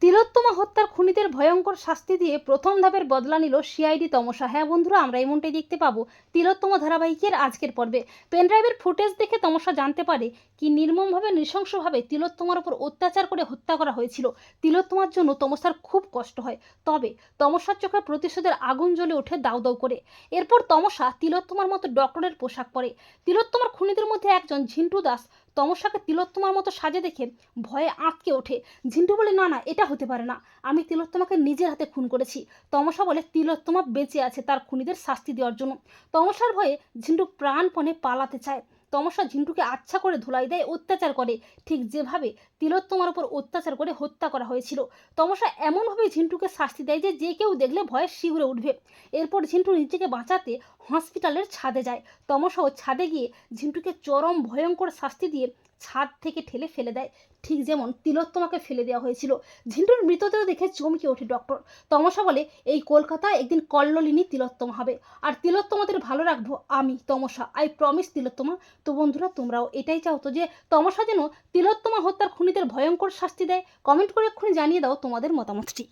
তিলোত্তমা হত্যার খুনিদের ভয়ঙ্কর শাস্তি দিয়ে প্রথম ধাপের বদলা নিল সিআইডি তমসা। হ্যাঁ বন্ধুরা, আমরা এমনটাই দেখতে পাবো তিলোত্তমা ধারাবাহিকের আজকের পর্বে। পেনড্রাইভের ফুটেজ দেখে তমসা জানতে পারে কি নির্মমভাবে নৃশংসভাবে তিলোত্তমার উপর অত্যাচার করে হত্যা করা হয়েছিল। তিলোত্তমার জন্য তমসার খুব কষ্ট হয়, তবে তমসার চোখে প্রতিশোধের আগুন জ্বলে ওঠে দাউ দাউ করে। এরপর তমসা তিলোত্তমার মতো ডক্টরের পোশাক পরে। তিলোত্তমার খুনিদের মধ্যে একজন ঝিন্টু দাস তমসাকে তিলোত্তমার মতো সাজে দেখে ভয়ে আঁতকে ওঠে। ঝিন্টু বলে, না না, এটা হতে পারে না, আমি তিলোত্তমাকে নিজের হাতে খুন করেছি। তমসা বলে তিলোত্তমা বেঁচে আছে তার খুনিদের শাস্তি দেওয়ার জন্য। তমসার ভয়ে ঝিন্টু প্রাণপণে পালাতে চায়। তমসা ঝিন্টুকে আচ্ছা করে ধুলাই দেয়, অত্যাচার করে, ঠিক যেভাবে তিলোত্তমার উপর অত্যাচার করে হত্যা করা হয়েছিল। তমসা এমনভাবে ঝিন্টুকে শাস্তি দেয় যে যে কেউ দেখলে ভয়ে শিউরে উঠবে। এরপর ঝিন্টু নিজেকে বাঁচাতে হসপিটালের ছাদে যায়। তমসাও ছাদে গিয়ে ঝিন্টুকে চরম ভয়ঙ্কর শাস্তি দিয়ে ছাদ থেকে ঠেলে ফেলে দেয়, ঠিক যেমন তিলোত্তমাকে ফেলে দেওয়া হয়েছিল। ঝিন্টুর মৃতদেহ দেখে চমকে ওঠে ডক্টর। তমসা বলে, এই কলকাতায় একদিন কল্লোলিনী তিলোত্তমা হবে, আর তিলোত্তমাদের ভালো রাখবো আমি তমসা, আই প্রমিস তিলোত্তমা। তো বন্ধুরা, তোমরাও এটাই চাও তো যে তমসা যেন তিলোত্তমা হত্যার খুনিদের ভয়ঙ্কর শাস্তি দেয়? কমেন্ট করে এক্ষুনি জানিয়ে দাও তোমাদের মতামতটি।